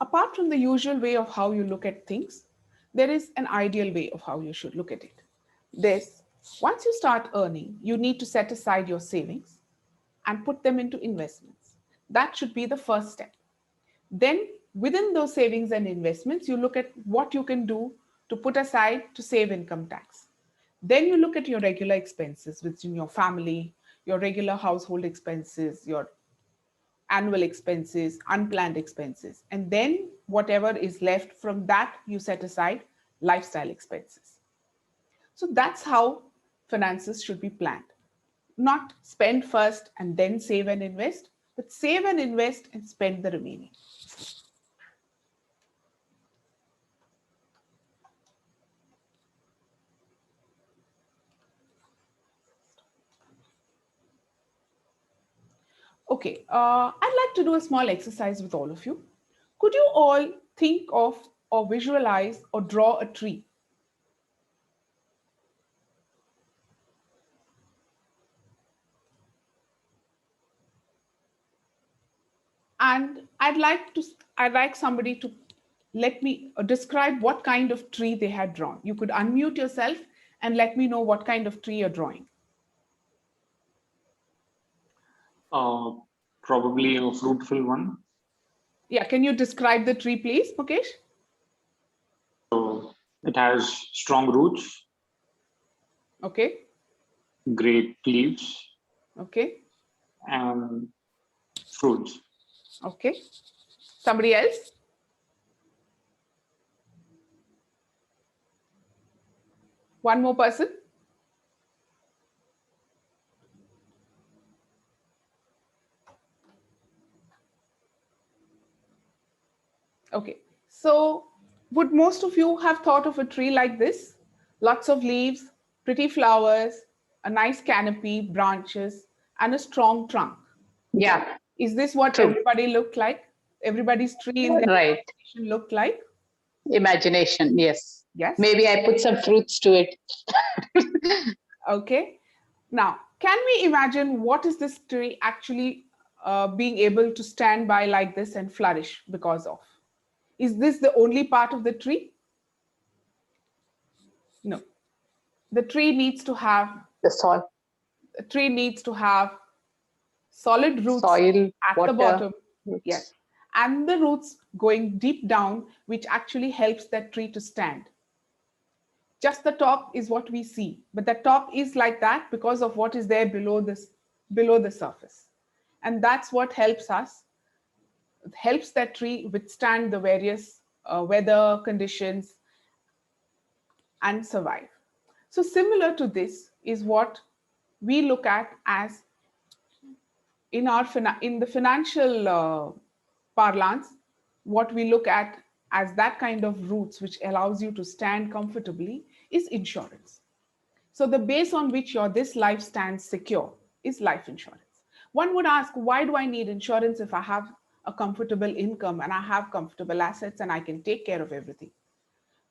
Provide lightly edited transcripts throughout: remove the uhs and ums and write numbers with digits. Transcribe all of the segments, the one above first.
Apart from the usual way of how you look at things, there is an ideal way of how you should look at it. This, once you start earning, you need to set aside your savings and put them into investments. That should be the first step. Then, within those savings and investments, you look at what you can do to put aside to save income tax. Then you look at your regular expenses within your family, your regular household expenses, your annual expenses, unplanned expenses. And then whatever is left from that, you set aside lifestyle expenses. So that's how finances should be planned. Not spend first and then save and invest, but save and invest and spend the remaining. Okay, I'd like to do a small exercise with all of you. Could you all think of or visualize or draw a tree? And I'd like somebody to let me describe what kind of tree they had drawn. You could unmute yourself and let me know what kind of tree you're drawing. Uh, Probably a fruitful one. Yeah, can you describe the tree, please, Mukesh? So it has strong roots, Okay, great leaves, okay, and fruits. okay. Somebody else? One more person? Okay, so would most of you have thought of a tree like this? Lots of leaves, pretty flowers, a nice canopy, branches, and a strong trunk. Yeah, Is this what true. everybody looked like? Everybody's tree in their Right. imagination looked like? Imagination, yes. Yes. Maybe I put some fruits to it. Okay. Now, can we imagine what is this tree actually being able to stand by like this and flourish because of? Is this the only part of the tree? No. The tree needs to have The soil, a tree needs to have solid roots soil, at the water, bottom. Yes. roots. And the roots going deep down, which actually helps that tree to stand. Just the top is what we see, but the top is like that because of what is there below the surface. And that's what helps us, helps that tree withstand the various weather conditions and survive. So similar to this is what we look at as in the financial parlance, what we look at as that kind of roots which allows you to stand comfortably is insurance. So the base on which your this life stands secure is life insurance. One would ask, why do I need insurance if I have a comfortable income and I have comfortable assets and I can take care of everything?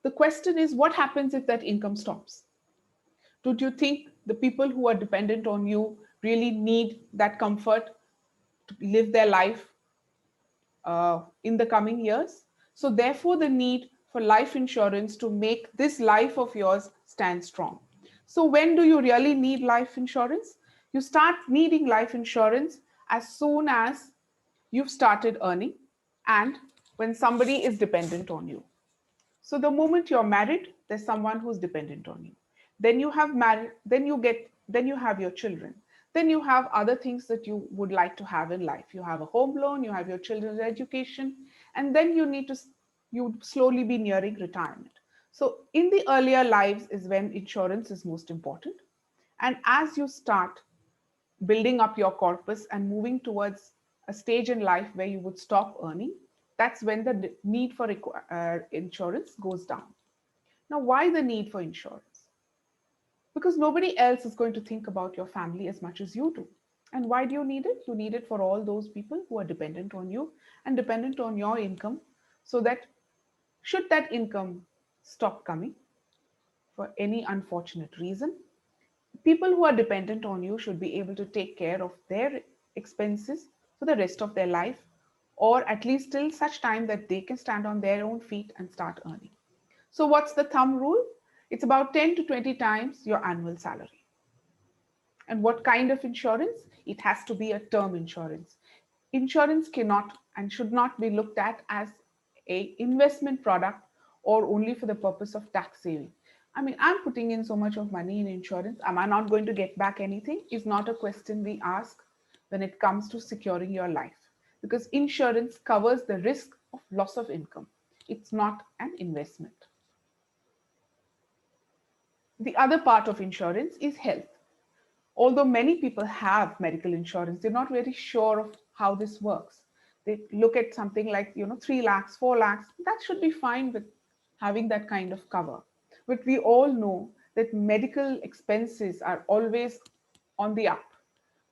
The question is, what happens if that income stops? Don't you think the people who are dependent on you really need that comfort to live their life in the coming years? So, therefore, the need for life insurance to make this life of yours stand strong. So, when do you really need life insurance? You start needing life insurance as soon as you've started earning and when somebody is dependent on you. So the moment you're married, there's someone who's dependent on you. Then you have married, then you have your children. Then you have other things that you would like to have in life. You have a home loan, you have your children's education, and then you slowly be nearing retirement. So in the earlier lives is when insurance is most important. And as you start building up your corpus and moving towards a stage in life where you would stop earning, that's when the need for insurance goes down. Now, why the need for insurance? Because nobody else is going to think about your family as much as you do. And why do you need it? You need it for all those people who are dependent on you and dependent on your income, so that should that income stop coming for any unfortunate reason, people who are dependent on you should be able to take care of their expenses for the rest of their life or at least till such time that they can stand on their own feet and start earning. So what's the thumb rule? It's about 10 to 20 times your annual salary. And what kind of insurance? It has to be a term insurance. Insurance cannot and should not be looked at as a investment product or only for the purpose of tax saving. I mean, I'm putting in so much of money in insurance. Am I not going to get back anything? Is not a question we ask when it comes to securing your life, because insurance covers the risk of loss of income. It's not an investment. The other part of insurance is health. Although many people have medical insurance, they're not very sure of how this works. They look at something like, 3 lakhs, 4 lakhs, that should be fine with having that kind of cover. But we all know that medical expenses are always on the up.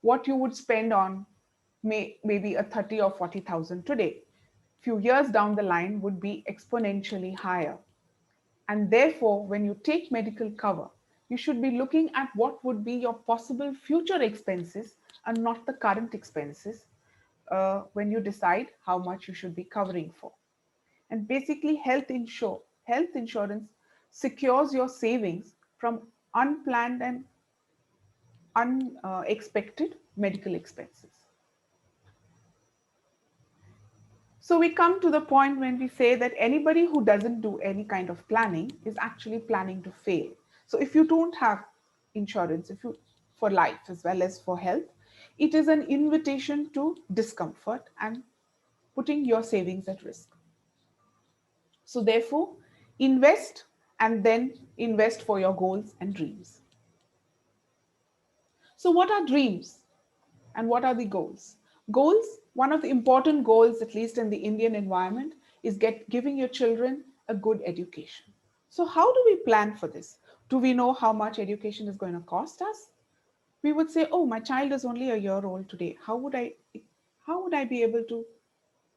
What you would spend on maybe a 30 or 40,000 today, few years down the line would be exponentially higher. And therefore, when you take medical cover, you should be looking at what would be your possible future expenses and not the current expenses when you decide how much you should be covering for. And basically, health insurance secures your savings from unplanned and unexpected medical expenses. So we come to the point when we say that anybody who doesn't do any kind of planning is actually planning to fail. So if you don't have insurance, if you for life as well as for health, it is an invitation to discomfort and putting your savings at risk. So therefore, invest and then invest for your goals and dreams. So what are dreams and what are the goals? Goals, one of the important goals, at least in the Indian environment, is giving your children a good education. So how do we plan for this? Do we know how much education is going to cost us? We would say, oh, my child is only a year old today. How would I be able to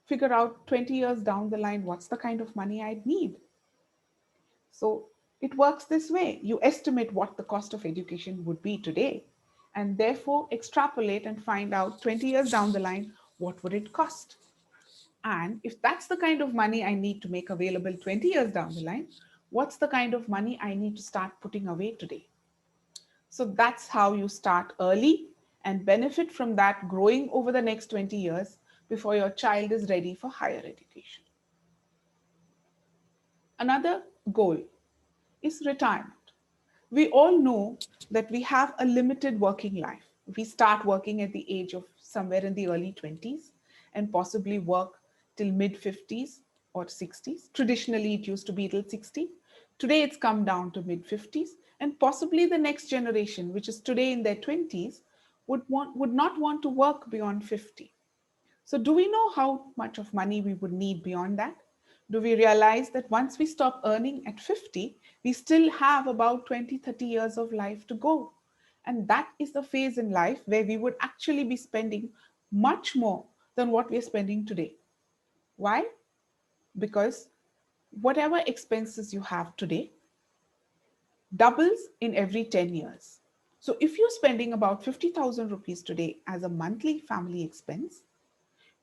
figure out 20 years down the line what's the kind of money I'd need? So it works this way. You estimate what the cost of education would be today, and therefore extrapolate and find out 20 years down the line, what would it cost? And if that's the kind of money I need to make available 20 years down the line, what's the kind of money I need to start putting away today? So that's how you start early and benefit from that growing over the next 20 years before your child is ready for higher education. Another goal is retirement. We all know that we have a limited working life. We start working at the age of somewhere in the early 20s and possibly work till mid 50s or 60s. Traditionally, it used to be till 60. Today, it's come down to mid 50s, and possibly the next generation, which is today in their 20s, would not want to work beyond 50. So do we know how much of money we would need beyond that? Do we realize that once we stop earning at 50, we still have about 20, 30 years of life to go? And that is the phase in life where we would actually be spending much more than what we're spending today. Why? Because whatever expenses you have today doubles in every 10 years. So if you're spending about 50,000 rupees today as a monthly family expense,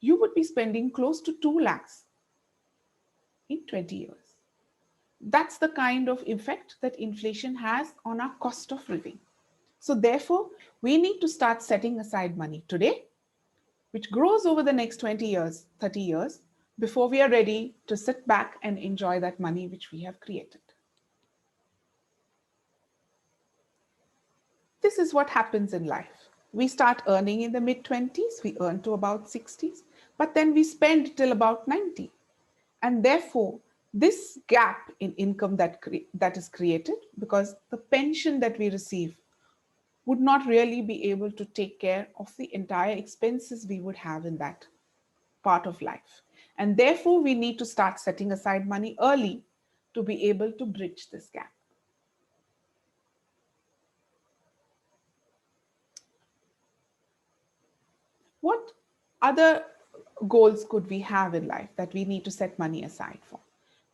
you would be spending close to 2 lakhs in 20 years. That's the kind of effect that inflation has on our cost of living. So therefore, we need to start setting aside money today, which grows over the next 20 years, 30 years, before we are ready to sit back and enjoy that money which we have created. This is what happens in life. We start earning in the mid-20s, we earn to about 60s, but then we spend till about 90. And therefore, this gap in income that is created, because the pension that we receive would not really be able to take care of the entire expenses we would have in that part of life. And therefore, we need to start setting aside money early to be able to bridge this gap. What other goals could we have in life that we need to set money aside for?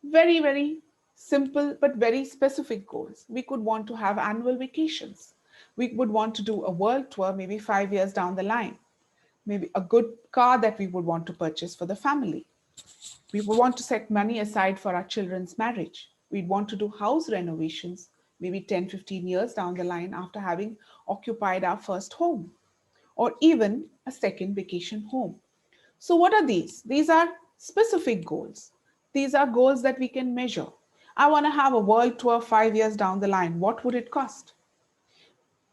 Very, very simple, but very specific goals. We could want to have annual vacations. We would want to do a world tour maybe 5 years down the line. maybe a good car that we would want to purchase for the family. We would want to set money aside for our children's marriage. We'd want to do house renovations, maybe 10, 15 years down the line after having occupied our first home, or even a second vacation home. So, what are these? These are specific goals. These are goals that we can measure. I want to have a world tour 5 years down the line. What would it cost?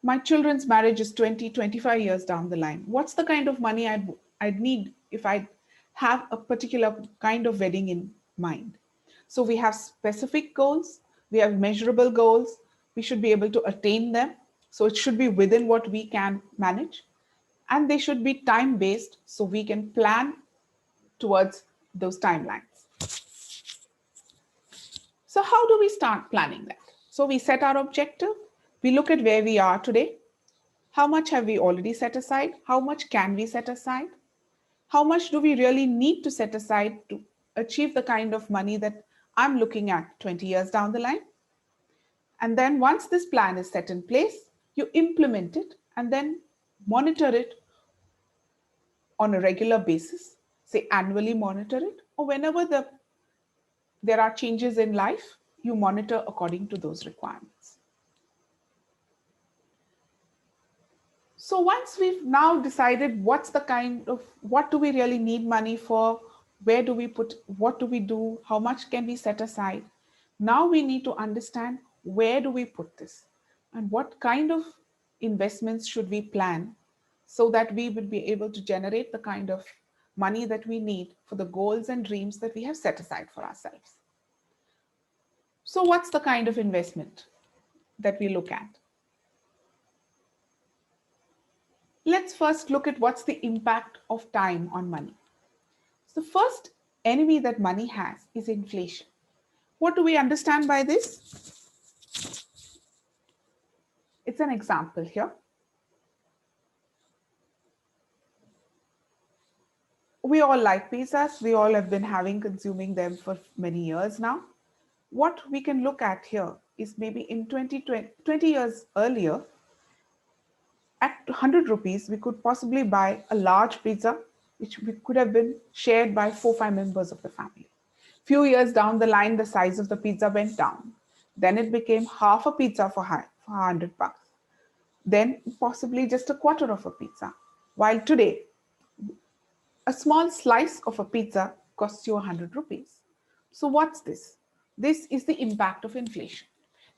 My children's marriage is 20, 25 years down the line. What's the kind of money I'd need if I have a particular kind of wedding in mind? So we have specific goals, we have measurable goals, we should be able to attain them. So it should be within what we can manage, and they should be time based so we can plan towards those timelines. So how do we start planning that? So we set our objective, we look at where we are today. How much have we already set aside? How much can we set aside? How much do we really need to set aside to achieve the kind of money that I'm looking at 20 years down the line? And then once this plan is set in place, you implement it and then monitor it on a regular basis, say annually monitor it, or whenever there are changes in life, you monitor according to those requirements. So once we've now decided what do we really need money for, where do we put, what do we do, how much can we set aside? Now we need to understand where do we put this and what kind of investments should we plan so that we will be able to generate the kind of money that we need for the goals and dreams that we have set aside for ourselves. So what's the kind of investment that we look at? Let's first look at what's the impact of time on money. So the first enemy that money has is inflation. What do we understand by this? It's an example here. We all like pizzas. We all have been consuming them for many years now. What we can look at here is maybe in 20 years earlier, at 100 rupees, we could possibly buy a large pizza, which could have been shared by 4-5 members of the family. Few years down the line, the size of the pizza went down. Then it became half a pizza for 100 bucks. Then possibly just a quarter of a pizza. While today, a small slice of a pizza costs you 100 rupees. So what's this? This is the impact of inflation.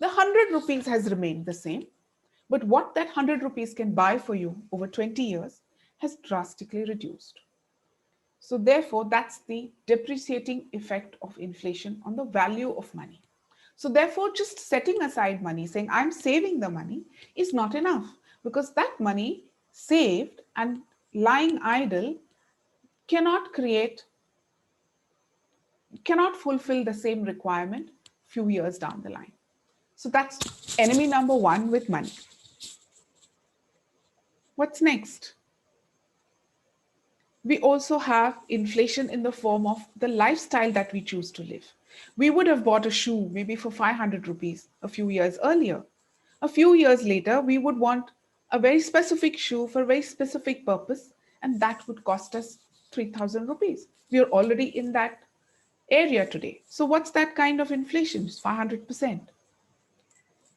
The 100 rupees has remained the same, but what that 100 rupees can buy for you over 20 years has drastically reduced. So therefore, that's the depreciating effect of inflation on the value of money. So therefore, just setting aside money, saying I'm saving the money is not enough, because that money saved and lying idle cannot fulfill the same requirement few years down the line. So that's enemy number one with money. What's next? We also have inflation in the form of the lifestyle that we choose to live. We would have bought a shoe maybe for 500 rupees a few years earlier. A few years later, we would want a very specific shoe for a very specific purpose, and that would cost us 3,000 rupees. We are already in that area today. So what's that kind of inflation? It's 500%.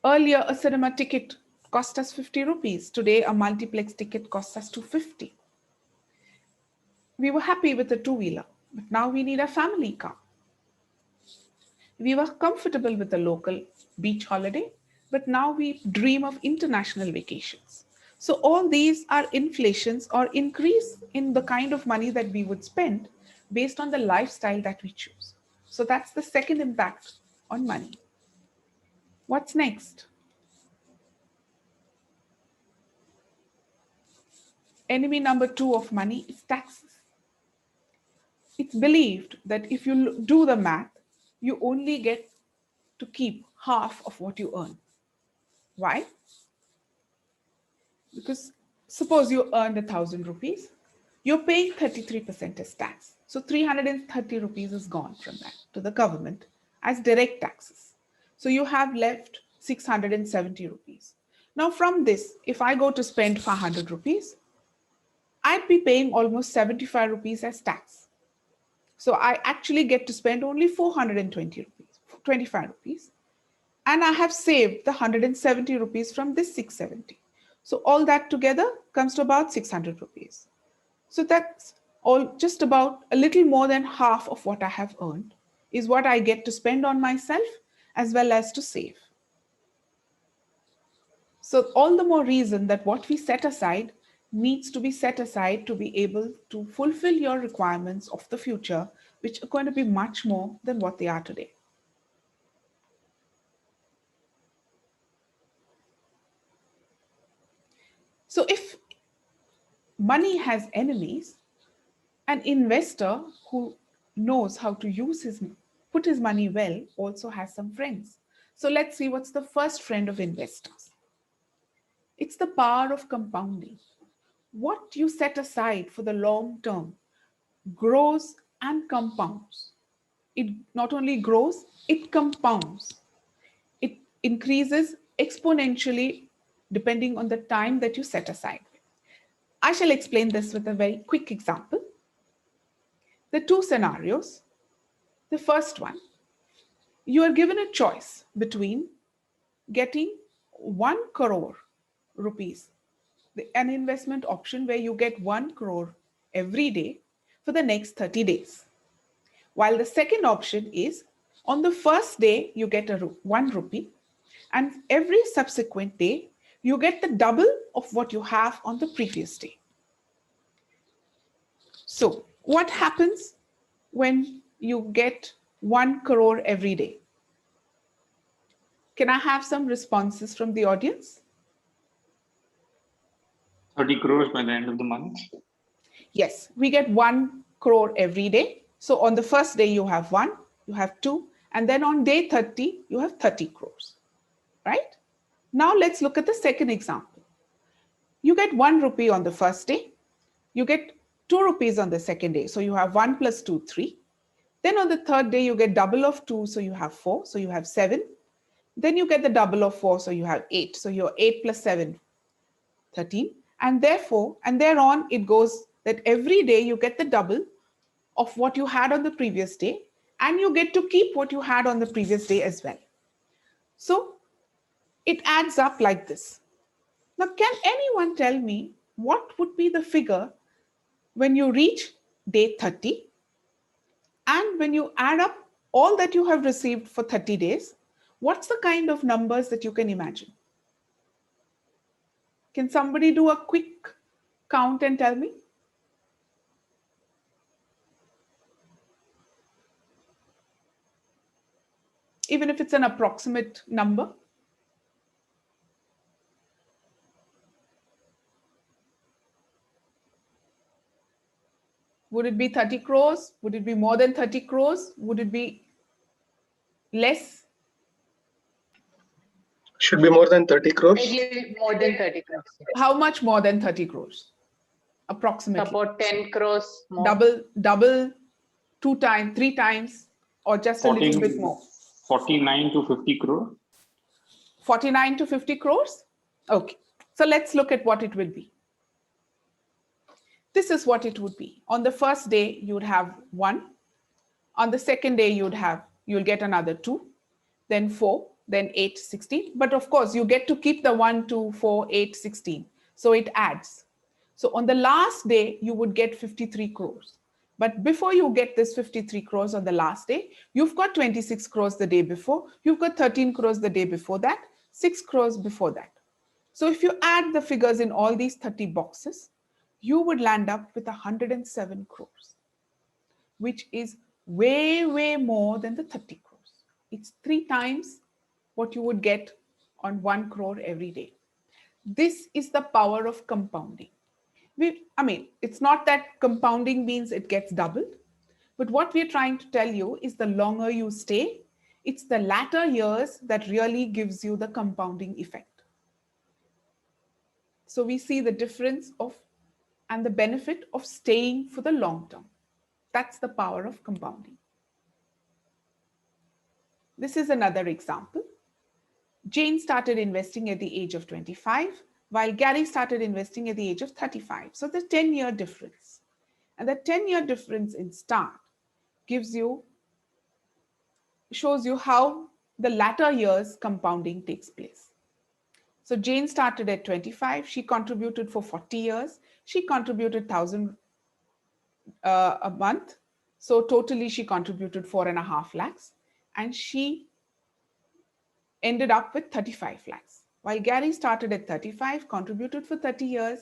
Earlier, a cinema ticket cost us 50 rupees. Today, a multiplex ticket costs us 250. We were happy with a two-wheeler, but now we need a family car. We were comfortable with a local beach holiday, but now we dream of international vacations. So all these are inflations or increase in the kind of money that we would spend based on the lifestyle that we choose. So that's the second impact on money. What's next? Enemy number 2 of money is taxes. It's believed that if you do the math, you only get to keep half of what you earn. Why? Because suppose you earned 1,000 rupees, you're paying 33% as tax. So 330 rupees is gone from that to the government as direct taxes. So you have left 670 rupees. Now from this, if I go to spend 500 rupees, I'd be paying almost 75 rupees as tax. So I actually get to spend only 420 rupees, 25 rupees. And I have saved the 170 rupees from this 670. So all that together comes to about 600 rupees. So that's all, just about a little more than half of what I have earned is what I get to spend on myself as well as to save. So all the more reason that what we set aside needs to be set aside to be able to fulfill your requirements of the future, which are going to be much more than what they are today. So if money has enemies, an investor who knows how to put his money well also has some friends. So let's see what's the first friend of investors. It's the power of compounding. What you set aside for the long term grows and compounds. It not only grows, it compounds. It increases exponentially depending on the time that you set aside. I shall explain this with a very quick example. The two scenarios. The first one, you are given a choice between getting 1 crore rupees, an investment option where you get 1 crore every day for the next 30 days. While the second option is on the first day, you get 1 rupee, and every subsequent day, you get the double of what you have on the previous day. So what happens when you get 1 crore every day? Can I have some responses from the audience? 30 crores by the end of the month. Yes, we get 1 crore every day. So on the first day, you have 1, you have 2, and then on day 30, you have 30 crores, right? Now let's look at the second example. You get 1 rupee on the first day, you get 2 rupees on the second day. So you have 1 plus 2, 3. Then on the third day, you get double of 2, so you have 4, so you have 7. Then you get the double of 4, so you have 8. So you're 8 plus 7, 13. And therefore, and thereon, it goes that every day you get the double of what you had on the previous day, and you get to keep what you had on the previous day as well. So it adds up like this. Now, can anyone tell me what would be the figure when you reach day 30? And when you add up all that you have received for 30 days, what's the kind of numbers that you can imagine? Can somebody do a quick count and tell me? Even if it's an approximate number. Would it be 30 crores? Would it be more than 30 crores? Would it be less? Should be more than 30 crores. Maybe more than 30 crores. How much more than 30 crores? Approximately. About 10 crores more. Double, 2 times, 3 times, or just a little bit more? 49 to 50 crore. 49 to 50 crores? Okay. So let's look at what it will be. This is what it would be. On the first day, you would have 1. On the second day, you'll get another 2, then 4, then 8, 16. But of course, you get to keep the 1, 2, 4, 8, 16. So it adds. So on the last day, you would get 53 crores. But before you get this 53 crores on the last day, you've got 26 crores the day before, you've got 13 crores the day before that, 6 crores before that. So if you add the figures in all these 30 boxes, you would land up with 107 crores, which is way, way more than the 30 crores. It's 3 times what you would get on 1 crore every day. This is the power of compounding. It's not that compounding means it gets doubled, but what we're trying to tell you is the longer you stay, it's the latter years that really gives you the compounding effect. So we see the difference and the benefit of staying for the long term. That's the power of compounding. This is another example. Jane started investing at the age of 25, while Gary started investing at the age of 35. So the 10-year difference. And the 10-year difference in start shows you how the latter years compounding takes place. So Jane started at 25. She contributed for 40 years. She contributed 1,000 a month. So totally she contributed 4.5 lakhs. And she ended up with 35 lakhs. While Gary started at 35, contributed for 30 years,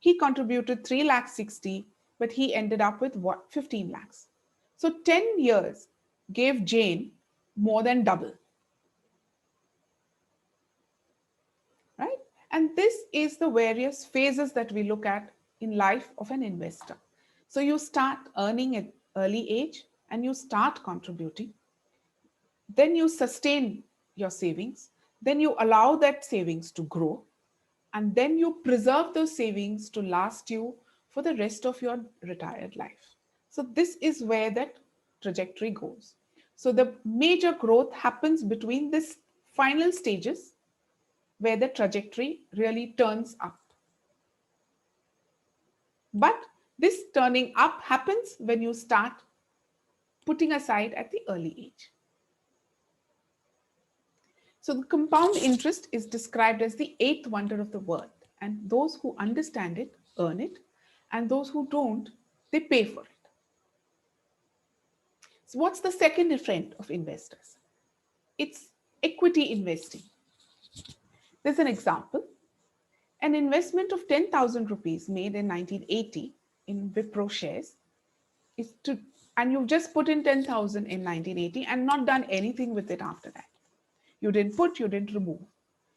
he contributed 3 lakhs 60, but he ended up with 15 lakhs. So 10 years gave Jane more than double. Right? And this is the various phases that we look at in life of an investor. So you start earning at early age and you start contributing. Then you sustain your savings. Then you allow that savings to grow. And then you preserve those savings to last you for the rest of your retired life. So this is where that trajectory goes. So the major growth happens between these final stages where the trajectory really turns up. But this turning up happens when you start putting aside at the early age. So the compound interest is described as the eighth wonder of the world, and those who understand it earn it, and those who don't, they pay for it. So what's the second trend of investors? It's equity investing. There's an example. An investment of 10,000 rupees made in 1980 in Wipro shares and you've just put in 10,000 in 1980 and not done anything with it after that. You didn't put, you didn't remove.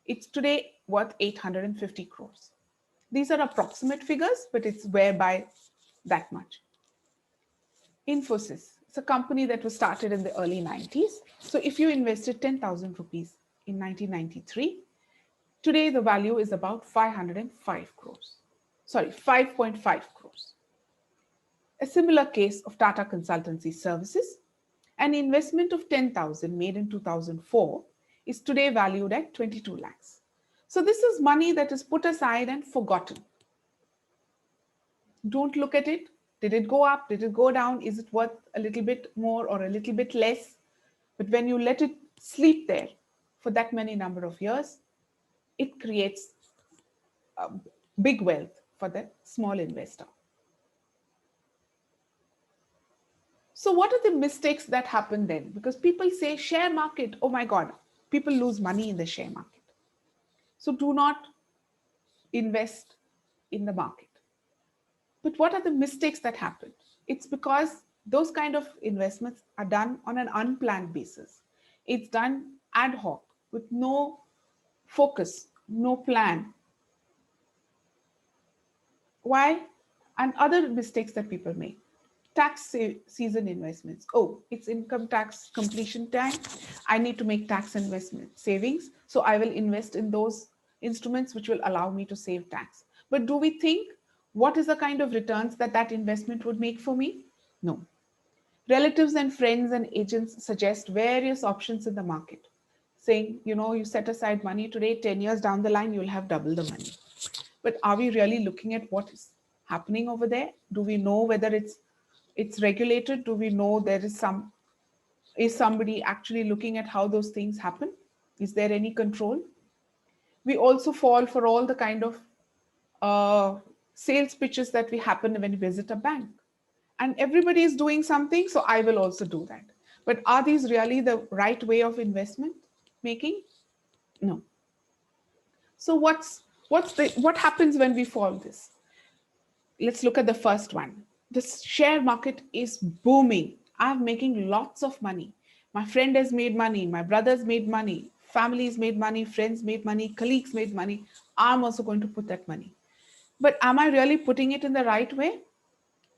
It's today worth 850 crores. These are approximate figures, but it's whereby that much. Infosys, it's a company that was started in the early 90s. So if you invested 10,000 rupees in 1993, today the value is about 505 crores. Sorry, 5.5 crores. A similar case of Tata Consultancy Services, an investment of 10,000 made in 2004 is today valued at 22 lakhs. So this is money that is put aside and forgotten. Don't look at it. Did it go up? Did it go down? Is it worth a little bit more or a little bit less? But when you let it sleep there for that many number of years, it creates big wealth for the small investor. So what are the mistakes that happen then? Because people say share market, oh my God, people lose money in the share market. So do not invest in the market. But what are the mistakes that happen? It's because those kind of investments are done on an unplanned basis. It's done ad hoc with no focus, no plan. Why? And other mistakes that people make. Tax season investments. Oh, it's income tax completion time. I need to make tax investment savings. So I will invest in those instruments which will allow me to save tax. But do we think what is the kind of returns that that investment would make for me? No. Relatives and friends and agents suggest various options in the market, saying, you know, you set aside money today, 10 years down the line, you'll have double the money. But are we really looking at what is happening over there? Do we know whether it's regulated? Do we know there is somebody actually looking at how those things happen? Is there any control? We also fall for all the kind of sales pitches that we happen when we visit a bank. And everybody is doing something, so I will also do that. But are these really the right way of investment making? No. So what happens when we fall this? Let's look at the first one. The share market is booming. I'm making lots of money. My friend has made money. My brother's made money. Families made money. Friends made money. Colleagues made money. I'm also going to put that money. But am I really putting it in the right way?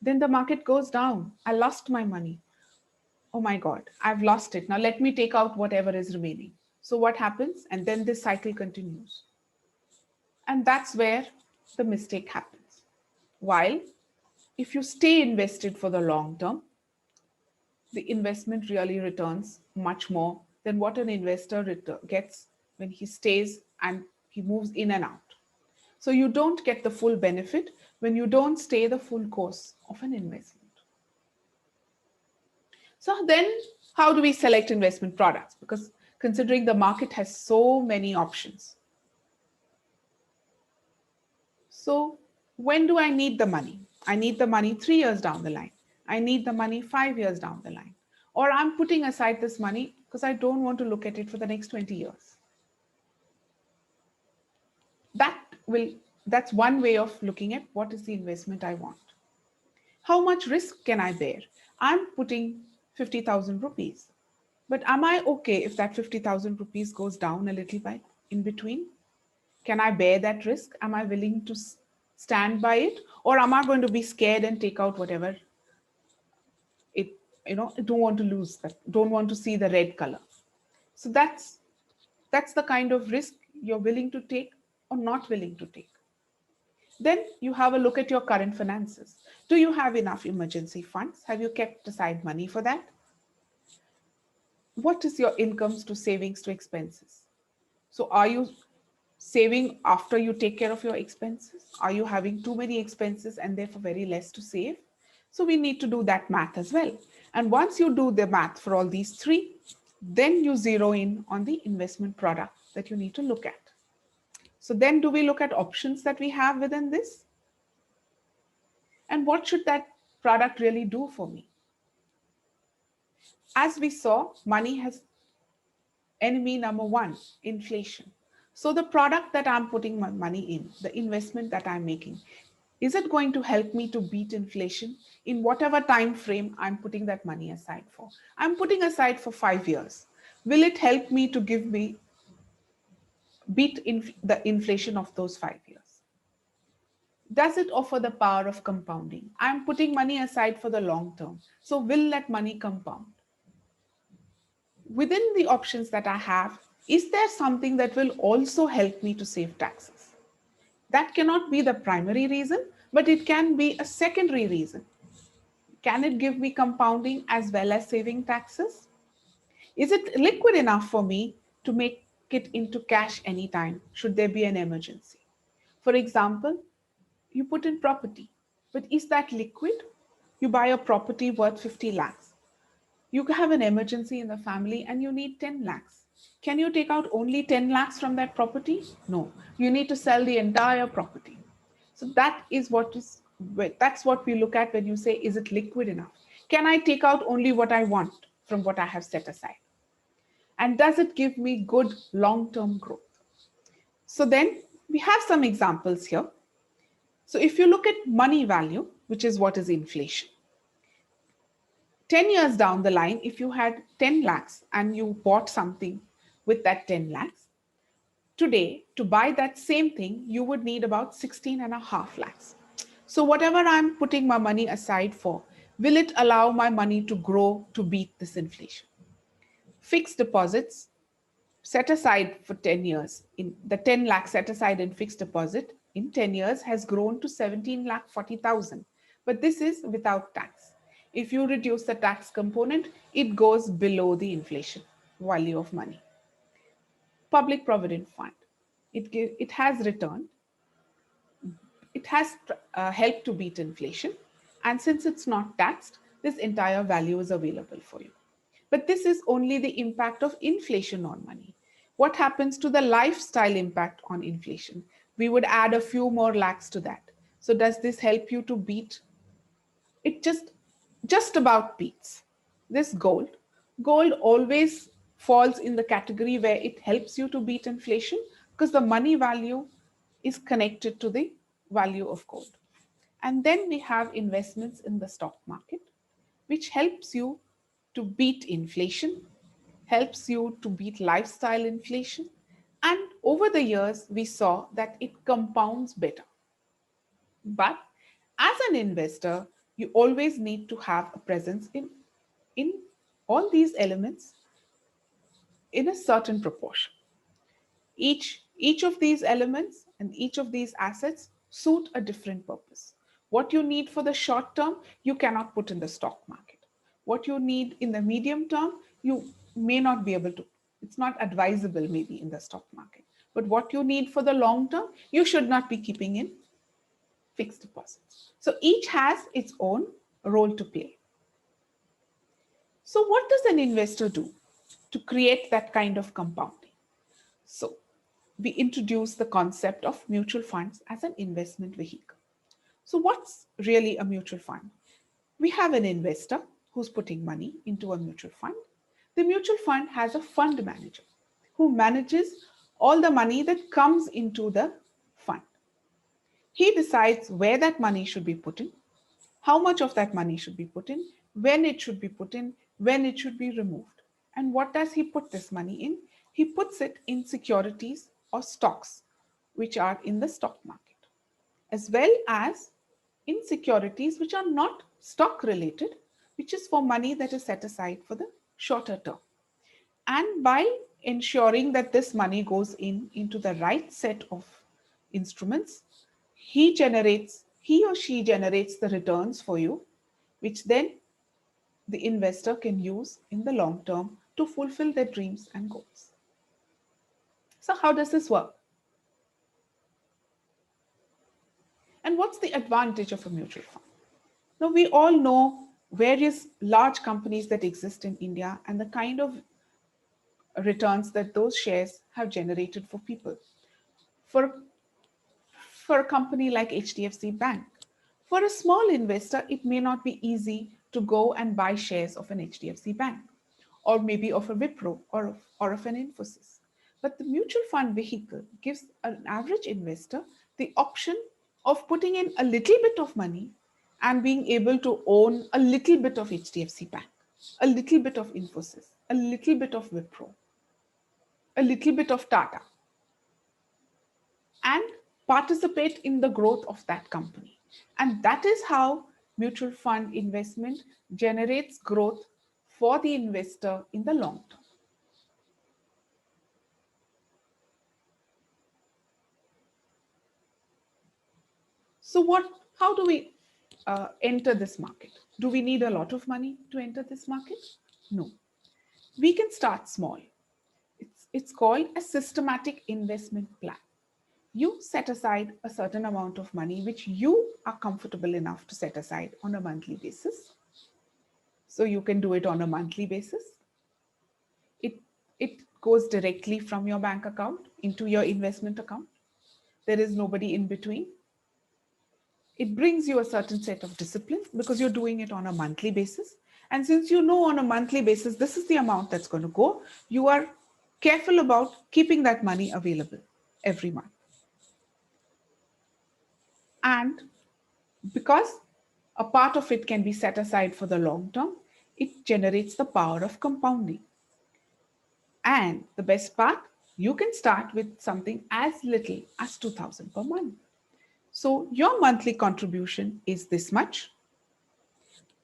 Then the market goes down. I lost my money. Oh my God, I've lost it. Now let me take out whatever is remaining. So what happens? And then this cycle continues. And that's where the mistake happens. While if you stay invested for the long term, the investment really returns much more than what an investor gets when he stays and he moves in and out. So you don't get the full benefit when you don't stay the full course of an investment. So then how do we select investment products? Because considering the market has so many options. So when do I need the money? I need the money 3 years down the line. I need the money 5 years down the line. Or I'm putting aside this money because I don't want to look at it for the next 20 years. That's one way of looking at what is the investment I want. How much risk can I bear? I'm putting 50,000 rupees. But am I okay if that 50,000 rupees goes down a little bit in between? Can I bear that risk? Am I willing to stand by it? Or am I going to be scared and take out whatever it, don't want to lose that, don't want to see the red color. So that's the kind of risk you're willing to take or not willing to take. Then you have a look at your current finances. Do you have enough emergency funds? Have you kept aside money for that? What is your incomes to savings to expenses? So are you saving after you take care of your expenses? Are you having too many expenses and therefore very less to save? So we need to do that math as well. And once you do the math for all these three, then you zero in on the investment product that you need to look at. So then do we look at options that we have within this? And what should that product really do for me? As we saw, money has enemy number one, inflation. So the product that I'm putting my money in, the investment that I'm making, is it going to help me to beat inflation in whatever time frame I'm putting that money aside for? I'm putting aside for 5 years. Will it help me to beat the inflation of those 5 years? Does it offer the power of compounding? I'm putting money aside for the long term. So will that money compound? Within the options that I have, is there something that will also help me to save taxes? That cannot be the primary reason, but it can be a secondary reason. Can it give me compounding as well as saving taxes? Is it liquid enough for me to make it into cash anytime, should there be an emergency? For example, you put in property, but is that liquid? You buy a property worth 50 lakhs. You have an emergency in the family and you need 10 lakhs. Can you take out only 10 lakhs from that property? No, you need to sell the entire property. So that's what we look at when you say, is it liquid enough? Can I take out only what I want from what I have set aside? And does it give me good long-term growth? So then we have some examples here. So if you look at money value, which is what is inflation, 10 years down the line, if you had 10 lakhs and you bought something with that 10 lakhs, today, to buy that same thing, you would need about 16.5 lakhs. So whatever I'm putting my money aside for, will it allow my money to grow to beat this inflation? Fixed deposits set aside for 10 years, in the 10 lakh set aside in fixed deposit in 10 years has grown to 17,40,000. But this is without tax. If you reduce the tax component, it goes below the inflation value of money. Public Provident Fund, it has returned. It has helped to beat inflation. And since it's not taxed, this entire value is available for you. But this is only the impact of inflation on money. What happens to the lifestyle impact on inflation? We would add a few more lakhs to that. So does this help you to beat? It just about beats. This gold. Gold always falls in the category where it helps you to beat inflation because the money value is connected to the value of gold. And then we have investments in the stock market, which helps you to beat inflation, helps you to beat lifestyle inflation. And over the years, we saw that it compounds better. But as an investor, you always need to have a presence in all these elements in a certain proportion. Each of these elements and each of these assets suit a different purpose. What you need for the short term, you cannot put in the stock market. What you need in the medium term, you may not be able to. It's not advisable maybe in the stock market. But what you need for the long term, you should not be keeping in fixed deposits. So each has its own role to play. So what does an investor do to create that kind of compounding? So we introduce the concept of mutual funds as an investment vehicle. So what's really a mutual fund? We have an investor who's putting money into a mutual fund. The mutual fund has a fund manager who manages all the money that comes into the fund. He decides where that money should be put in, how much of that money should be put in, when it should be put in, when it should be removed. And what does he put this money in? He puts it in securities or stocks, which are in the stock market, as well as in securities which are not stock related, which is for money that is set aside for the shorter term. And by ensuring that this money goes into the right set of instruments, he or she generates the returns for you, which then the investor can use in the long term to fulfill their dreams and goals. So how does this work? And what's the advantage of a mutual fund? Now, we all know various large companies that exist in India and the kind of returns that those shares have generated for people. For a company like HDFC Bank, for a small investor, it may not be easy to go and buy shares of an HDFC Bank, or maybe of a Wipro or of an Infosys. But the mutual fund vehicle gives an average investor the option of putting in a little bit of money and being able to own a little bit of HDFC Bank, a little bit of Infosys, a little bit of Wipro, a little bit of Tata, and participate in the growth of that company. And that is how mutual fund investment generates growth for the investor in the long term. So how do we enter this market? Do we need a lot of money to enter this market? No. We can start small. It's called a systematic investment plan. You set aside a certain amount of money which you are comfortable enough to set aside on a monthly basis. So you can do it on a monthly basis. It goes directly from your bank account into your investment account. There is nobody in between. It brings you a certain set of discipline because you're doing it on a monthly basis. And since you know on a monthly basis, this is the amount that's going to go, you are careful about keeping that money available every month. And because a part of it can be set aside for the long term, it generates the power of compounding. And the best part, you can start with something as little as 2,000 per month. So your monthly contribution is this much.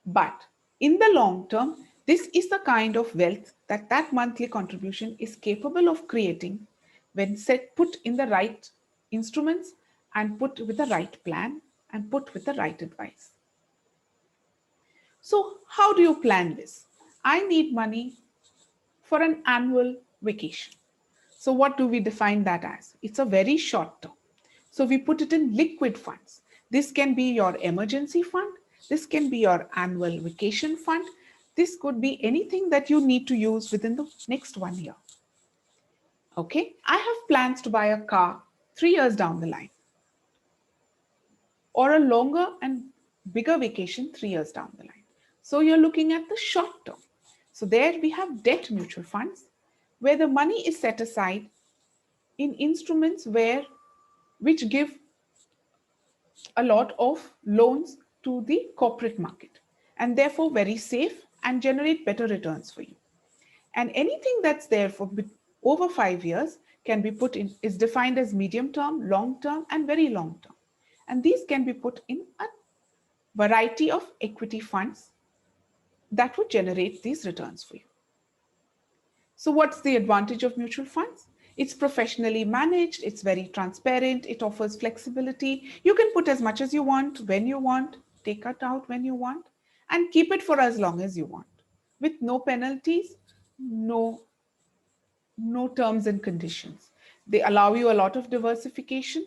But in the long term, this is the kind of wealth that monthly contribution is capable of creating when put in the right instruments and put with the right plan and put with the right advice. So how do you plan this? I need money for an annual vacation. So what do we define that as? It's a very short term. So we put it in liquid funds. This can be your emergency fund. This can be your annual vacation fund. This could be anything that you need to use within the next 1 year. Okay, I have plans to buy a car 3 years down the line, or a longer and bigger vacation 3 years down the line. So you're looking at the short term. So there we have debt mutual funds where the money is set aside in instruments which give a lot of loans to the corporate market and therefore very safe and generate better returns for you. And anything that's there for over 5 years can be put in, is defined as medium term, long term, and very long term. And these can be put in a variety of equity funds that would generate these returns for you. So what's the advantage of mutual funds? It's professionally managed, it's very transparent, it offers flexibility. You can put as much as you want, when you want, take it out when you want, and keep it for as long as you want, with no penalties, no terms and conditions. They allow you a lot of diversification,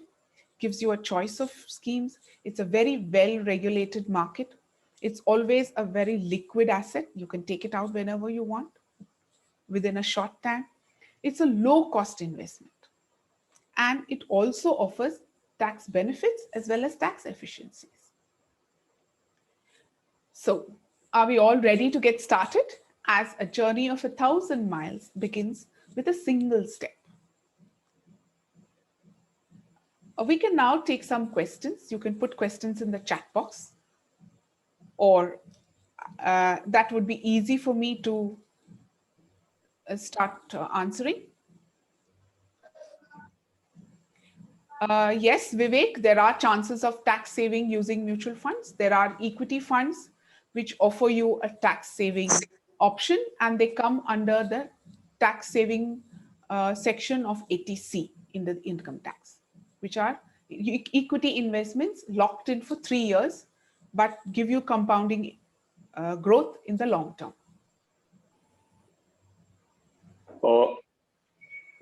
gives you a choice of schemes. It's a very well-regulated market. It's always a very liquid asset. You can take it out whenever you want within a short time. It's a low-cost investment. And it also offers tax benefits as well as tax efficiencies. So, are we all ready to get started? As a journey of 1,000 miles begins with a single step. We can now take some questions. You can put questions in the chat box, or that would be easy for me to start answering. Yes, Vivek, there are chances of tax saving using mutual funds. There are equity funds which offer you a tax saving option, and they come under the tax saving section of 80C in the income tax, which are equity investments locked in for 3 years, but give you compounding growth in the long term.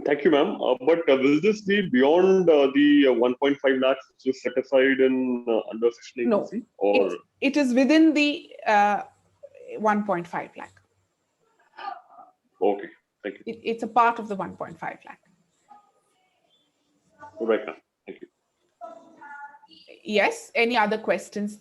Thank you, ma'am. But will this be beyond the 1.5 lakhs which is set aside in under Section 80C? No, Or it is within the 1.5 lakh. okay, thank you. It's a part of the 1.5 lakh. Right now, thank you. Yes, any other questions?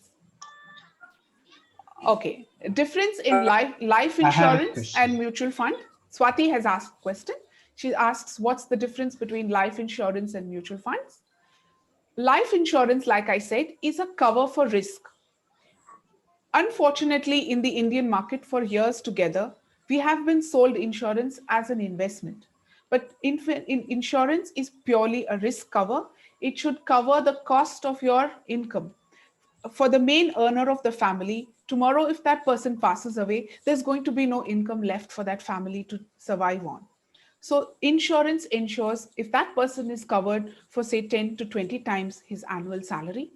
Okay, difference in life insurance and mutual fund. Swati has asked a question. She asks, what's the difference between life insurance and mutual funds? Life insurance, like I said, is a cover for risk. Unfortunately, in the Indian market for years together, we have been sold insurance as an investment. But insurance is purely a risk cover. It should cover the cost of your income. For the main earner of the family, tomorrow, if that person passes away, there's going to be no income left for that family to survive on. So insurance ensures if that person is covered for say 10 to 20 times his annual salary,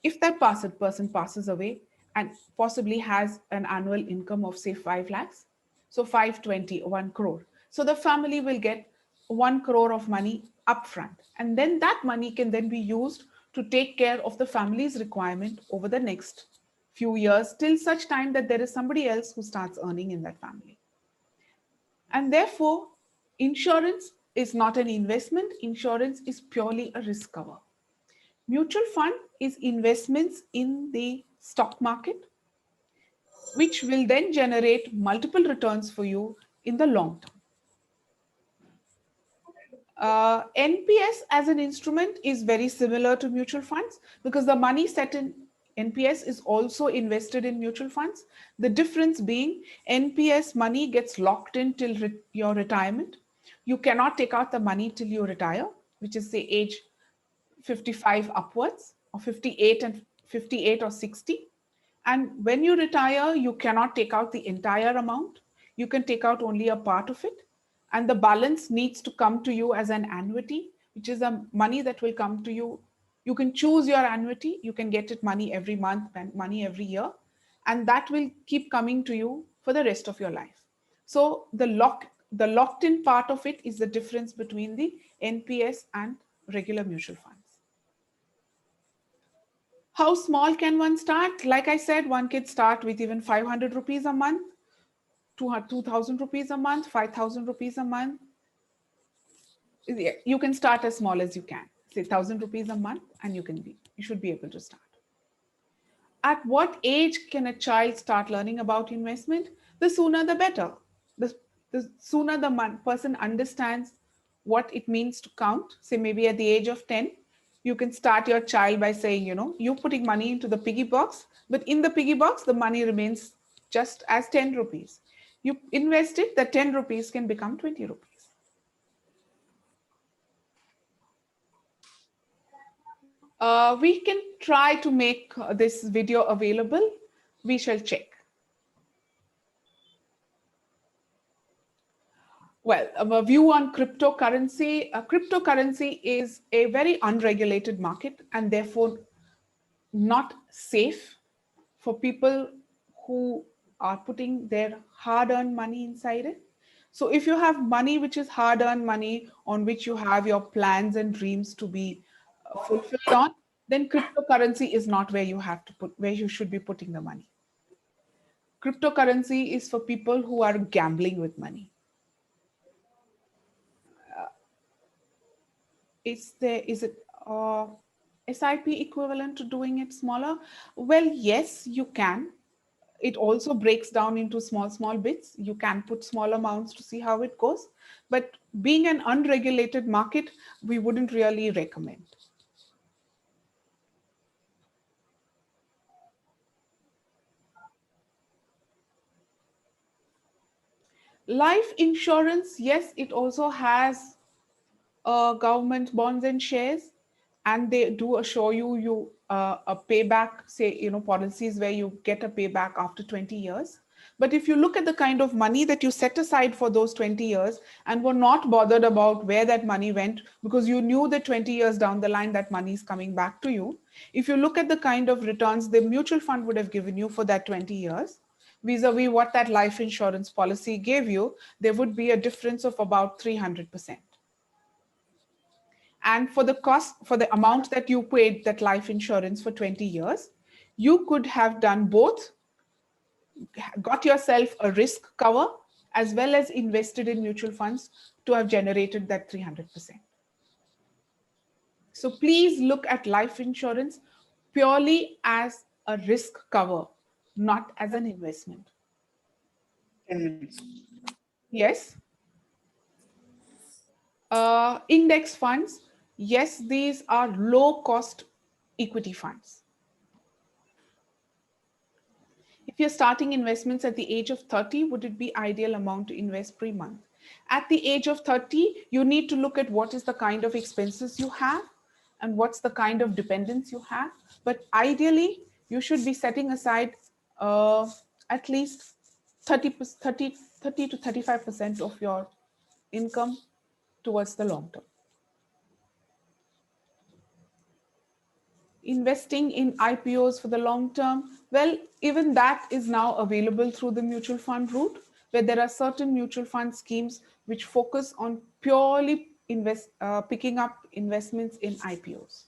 if that person passes away and possibly has an annual income of say 5 lakhs, so 520, 1 crore. So the family will get 1 crore of money upfront. And then that money can then be used to take care of the family's requirement over the next few years till such time that there is somebody else who starts earning in that family. And therefore, insurance is not an investment. Insurance is purely a risk cover. Mutual fund is investments in the stock market, which will then generate multiple returns for you in the long term. NPS as an instrument is very similar to mutual funds because the money set in NPS is also invested in mutual funds. The difference being NPS money gets locked in till your retirement. You cannot take out the money till you retire, which is say age 55 upwards, or 58 or 60. And when you retire, you cannot take out the entire amount. You can take out only a part of it. And the balance needs to come to you as an annuity, which is a money that will come to you. You can choose your annuity. You can get it money every month and money every year. And that will keep coming to you for the rest of your life. So the locked in part of it is the difference between the NPS and regular mutual funds. How small can one start? Like I said, one can start with even 500 rupees a month, 2,000 rupees a month, 5,000 rupees a month. You can start as small as you can, say 1,000 rupees a month, and you should be able to start. At what age can a child start learning about investment? The sooner the better. The sooner the person understands what it means to count, say maybe at the age of 10, you can start your child by saying, you're putting money into the piggy box, but in the piggy box, the money remains just as 10 rupees. You invest it, the 10 rupees can become 20 rupees. We can try to make this video available. We shall check. Well, a view on cryptocurrency. Cryptocurrency is a very unregulated market and therefore not safe for people who are putting their hard-earned money inside it. So if you have money which is hard-earned money on which you have your plans and dreams to be fulfilled on, then cryptocurrency is not where you have to put, where you should be putting the money. Cryptocurrency is for people who are gambling with money. Is it SIP equivalent to doing it smaller? Well, yes, you can. It also breaks down into small bits. You can put small amounts to see how it goes. But being an unregulated market, we wouldn't really recommend. Life insurance, yes, it also has government bonds and shares, and they do assure you a payback, say, policies where you get a payback after 20 years. But if you look at the kind of money that you set aside for those 20 years and were not bothered about where that money went because you knew that 20 years down the line that money is coming back to you, if you look at the kind of returns the mutual fund would have given you for that 20 years, vis-a-vis what that life insurance policy gave you, there would be a difference of about 300%. And for the cost, for the amount that you paid that life insurance for 20 years, you could have done both, got yourself a risk cover, as well as invested in mutual funds to have generated that 300%. So please look at life insurance purely as a risk cover, not as an investment. Yes. Index funds, yes, these are low cost equity funds. If you're starting investments at the age of 30, would it be ideal amount to invest per month? At the age of 30, you need to look at what is the kind of expenses you have and what's the kind of dependence you have. But ideally, you should be setting aside at least 30 to 35% of your income towards the long term. Investing in IPOs for the long term, well, even that is now available through the mutual fund route, where there are certain mutual fund schemes which focus on purely picking up investments in IPOs.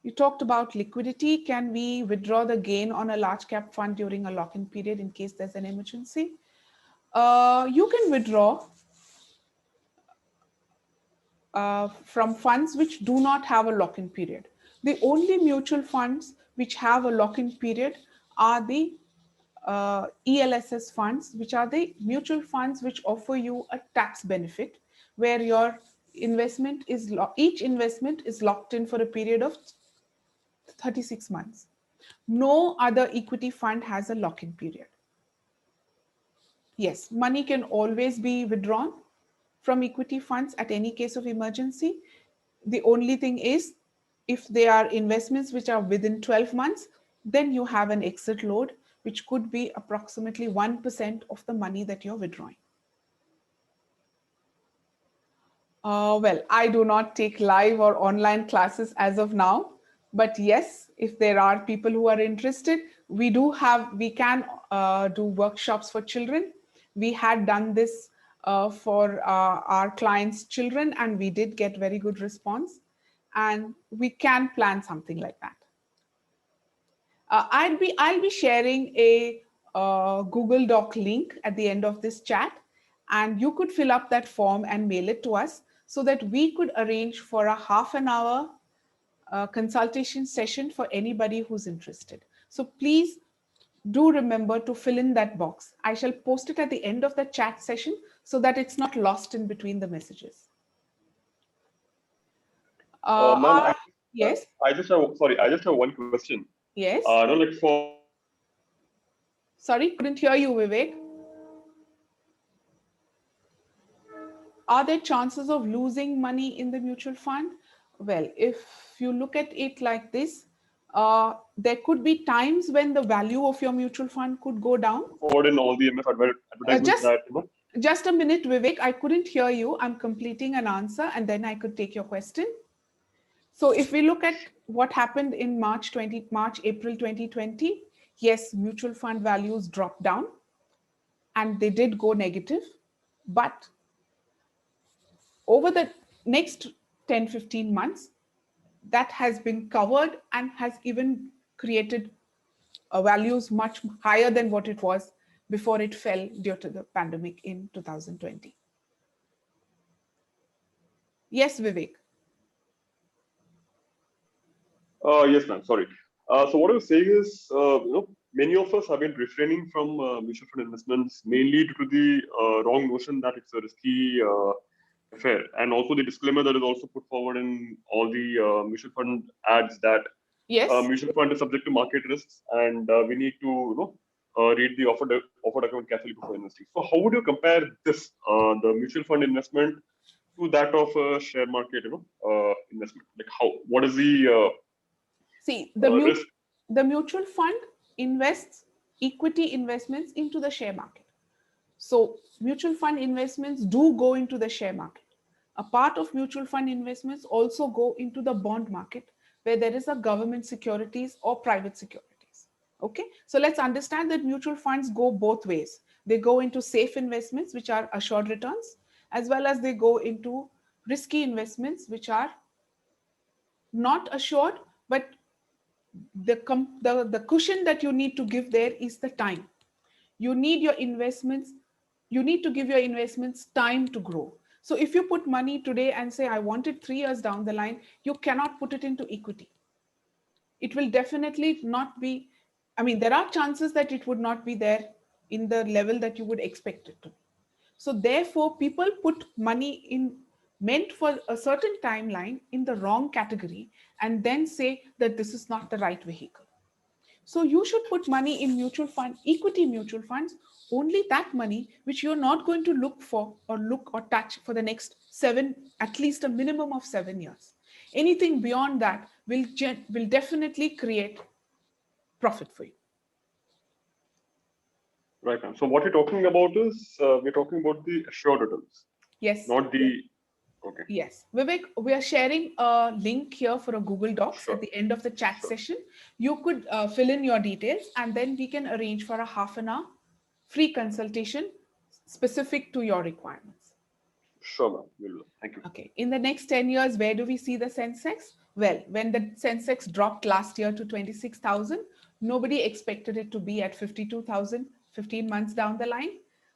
You talked about liquidity. Can we withdraw the gain on a large cap fund during a lock-in period in case there's an emergency? You can withdraw from funds which do not have a lock-in period. The only mutual funds which have a lock-in period are the ELSS funds, which are the mutual funds which offer you a tax benefit, where your investment is each investment is locked in for a period of 36 months. No other equity fund has a lock-in period. Yes, money can always be withdrawn from equity funds at any case of emergency. The only thing is, if they are investments which are within 12 months, then you have an exit load, which could be approximately 1% of the money that you're withdrawing. Well, I do not take live or online classes as of now, but yes, if there are people who are interested, we can do workshops for children. We had done this for our clients' children, and we did get very good response. And we can plan something like that. I'll be sharing a Google Doc link at the end of this chat, and you could fill up that form and mail it to us so that we could arrange for a half-an-hour consultation session for anybody who's interested. So please do remember to fill in that box. I shall post it at the end of the chat session so that it's not lost in between the messages. Yes. I just have one question. Yes. No, like for. Sorry, couldn't hear you, Vivek. Are there chances of losing money in the mutual fund? Well, if you look at it like this, there could be times when the value of your mutual fund could go down. Forward in all the MF advertisements just a minute, Vivek. I couldn't hear you. I'm completing an answer and then I could take your question. So if we look at what happened in April 2020, yes, mutual fund values dropped down and they did go negative. But over the next 10-15 months, that has been covered and has even created values much higher than what it was before it fell due to the pandemic in 2020. Yes, Vivek. Yes, ma'am. Sorry. So what I was saying is, many of us have been refraining from mutual fund investments mainly due to the wrong notion that it's a risky affair, and also the disclaimer that is also put forward in all the mutual fund ads that Yes. mutual fund is subject to market risks, and we need to read the offered account carefully before investing. So how would you compare this, the mutual fund investment, to that of a share market, investment? Like what is the See, risk? the mutual fund invests equity investments into the share market. So mutual fund investments do go into the share market. A part of mutual fund investments also go into the bond market, where there is a government securities or private securities. Okay, so let's understand that mutual funds go both ways. They go into safe investments, which are assured returns, as well as they go into risky investments, which are not assured, but the cushion that you need to give there is the time. You need your investments, you need to give your investments time to grow. So if you put money today and say, I want it 3 years down the line, you cannot put it into equity. It will definitely not be, I mean, there are chances that it would not be there in the level that you would expect it to be. So therefore, people put money in meant for a certain timeline in the wrong category and then say that this is not the right vehicle. So you should put money in mutual fund, equity mutual funds, only that money which you're not going to look for or look or touch for the next at least a minimum of 7 years. Anything beyond that will definitely create profit for you. Right, ma'am. So what you're talking about is we're talking about the assured returns, Yes. not the okay. Yes. Vivek, we are sharing a link here for a Google Docs Sure. at the end of the chat Sure. session. You could fill in your details and then we can arrange for a half an hour free consultation specific to your requirements. Sure, ma'am. Will. Thank you. Okay. In the next 10 years, where do we see the Sensex? Well, when the Sensex dropped last year to 26,000, nobody expected it to be at 52,000 15 months down the line.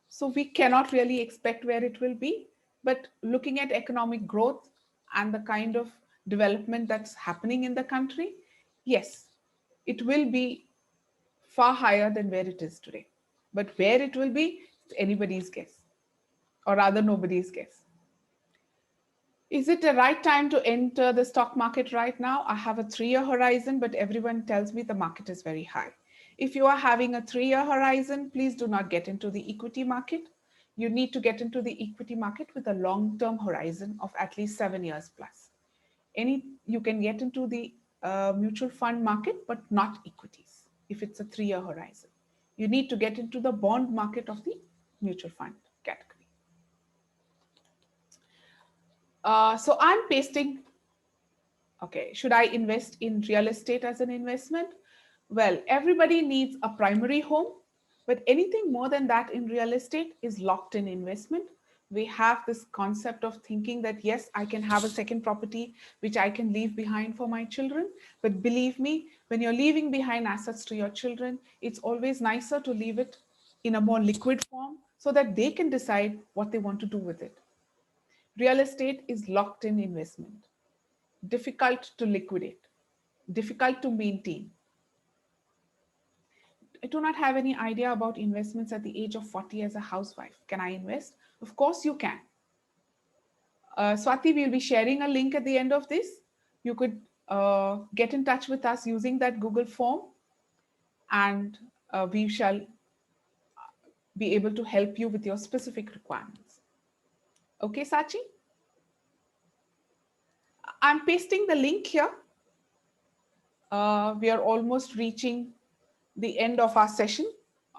So we cannot really expect where it will be. But looking at economic growth and the kind of development that's happening in the country, yes, it will be far higher than where it is today. But where it will be, it's anybody's guess, or rather nobody's guess. Is it the right time to enter the stock market right now? I have a 3-year horizon, but everyone tells me the market is very high. If you are having a 3-year horizon, please do not get into the equity market. You need to get into the equity market with a long-term horizon of at least 7 years plus. You can get into the mutual fund market, but not equities if it's a 3-year horizon. You need to get into the bond market of the mutual fund category. So I'm pasting, okay, should I invest in real estate as an investment? Well, everybody needs a primary home, but anything more than that in real estate is locked in investment. We have this concept of thinking that, yes, I can have a second property, which I can leave behind for my children. But believe me, when you're leaving behind assets to your children, it's always nicer to leave it in a more liquid form so that they can decide what they want to do with it. Real estate is locked in investment, difficult to liquidate, difficult to maintain. I do not have any idea about investments at the age of 40 as a housewife. Can I invest? Of course you can. Swati, we'll be sharing a link at the end of this. You could get in touch with us using that Google form and we shall be able to help you with your specific requirements. Okay, Sachi? I'm pasting the link here. We are almost reaching the end of our session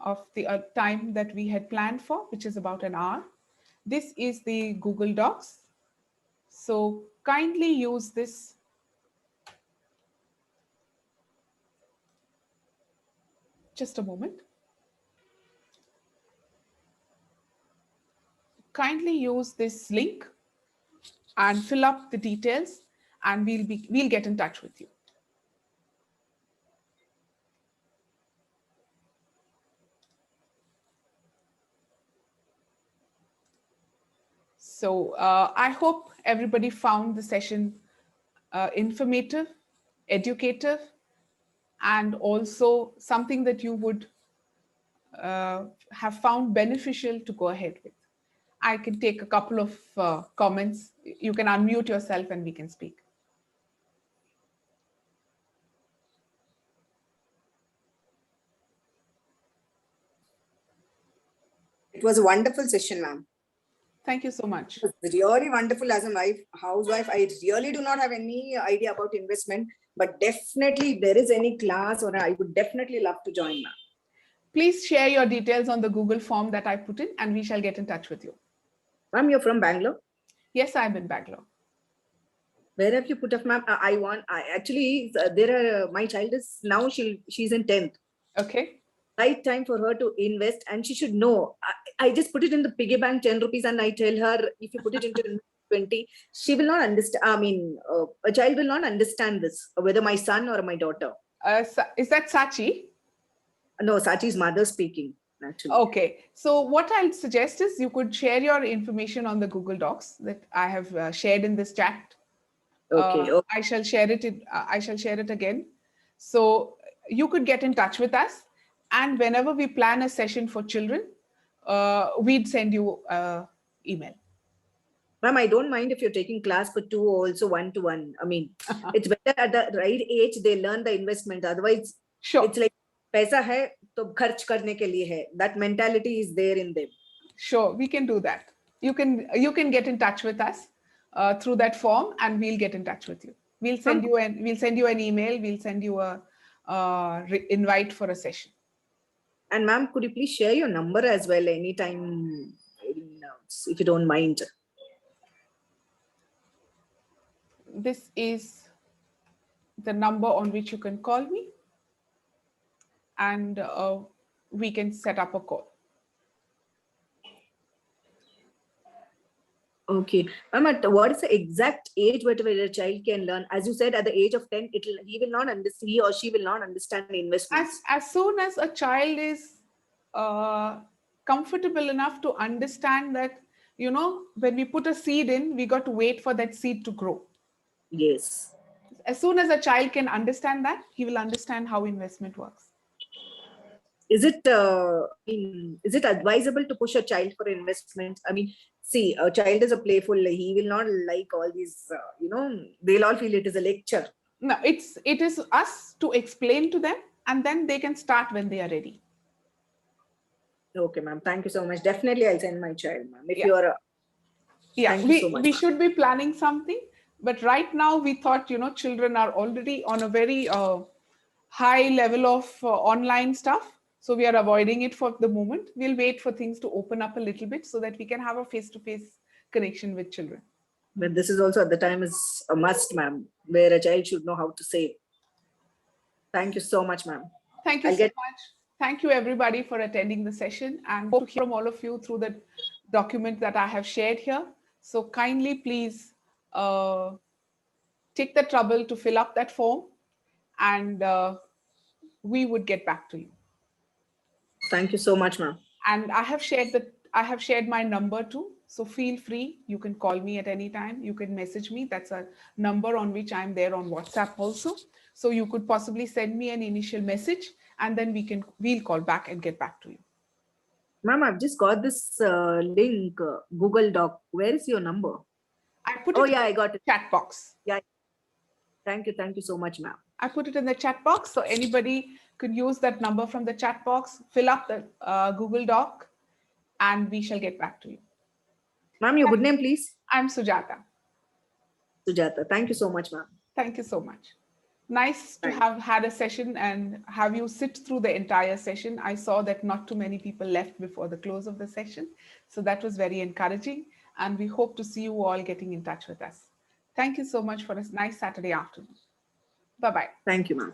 of the time that we had planned for, which is about an hour. This is the Google Docs. So kindly use this. Just a moment. kindly use this link and fill up the details, and we'll get in touch with you. So I hope everybody found the session informative, educative, and also something that you would have found beneficial to go ahead with. I can take a couple of comments. You can unmute yourself and we can speak. It was a wonderful session, ma'am. Thank you so much. It was really wonderful as a housewife. I really do not have any idea about investment, but definitely if there is any class, or I would definitely love to join, ma'am. Please share your details on the Google form that I put in, and we shall get in touch with you. Ma'am, you're from Bangalore? Yes, I'm in Bangalore. Where have you put up, ma'am? My child is now, she's in 10th. Okay. Right time for her to invest, and she should know. I just put it in the piggy bank 10 rupees, and I tell her, if you put it into 20, she will not understand. I mean, a child will not understand this, whether my son or my daughter. Is that Sachi? No, Sachi's mother speaking, actually. Okay. So what I'll suggest is you could share your information on the Google Docs that I have shared in this chat. Okay. I shall share it. I shall share it again. So you could get in touch with us, and whenever we plan a session for children, we'd send you an email. Ma'am, I don't mind if you're taking class for 2 also 1-to-1. I mean, it's better at the right age they learn the investment. Otherwise, sure, it's like paisa hai to kharch karne ke liye hai. That mentality is there in them. Sure, we can do that. You can get in touch with us through that form, and we'll get in touch with you. We'll send you an email. We'll send you a invite for a session. And ma'am, could you please share your number as well anytime, if you don't mind? This is the number on which you can call me, and we can set up a call. Okay. Ma'am, what is the exact age where a child can learn? As you said, at the age of 10, he or she will not understand investments. As soon as a child is comfortable enough to understand that, when we put a seed in, we got to wait for that seed to grow. Yes. As soon as a child can understand that, he will understand how investment works. Is it advisable to push a child for investment? I mean, see, a child is a playful, he will not like all these, they'll all feel it is a lecture. No, it is us to explain to them, and then they can start when they are ready. Okay, ma'am. Thank you so much. Definitely, I'll send my child, ma'am. If Yeah. you are thank you so much. We should be planning something, but right now we thought, children are already on a very high level of online stuff. So we are avoiding it for the moment. We'll wait for things to open up a little bit so that we can have a face-to-face connection with children. But this is also at the time is a must, ma'am, where a child should know how to save. Thank you so much, ma'am. Thank you so much. Thank you, everybody, for attending the session, and hope to hear from all of you through the document that I have shared here. So kindly, please take the trouble to fill up that form, and we would get back to you. Thank you so much, ma'am. And I have shared my number too. So feel free. You can call me at any time. You can message me. That's a number on which I'm there on WhatsApp also. So you could possibly send me an initial message, and then we'll call back and get back to you. Ma'am, I've just got this link, Google Doc. Where is your number? I put it I got it. Chat box. Yeah. Thank you so much, ma'am. I put it in the chat box, so anybody could use that number from the chat box, fill up the Google Doc, and we shall get back to you. Ma'am, your good name, please? I'm Sujata. Sujata. Thank you so much, ma'am. Thank you so much. Nice to have had a session and have you sit through the entire session. I saw that not too many people left before the close of the session. So that was very encouraging, and we hope to see you all getting in touch with us. Thank you so much for a nice Saturday afternoon. Bye-bye. Thank you, ma'am.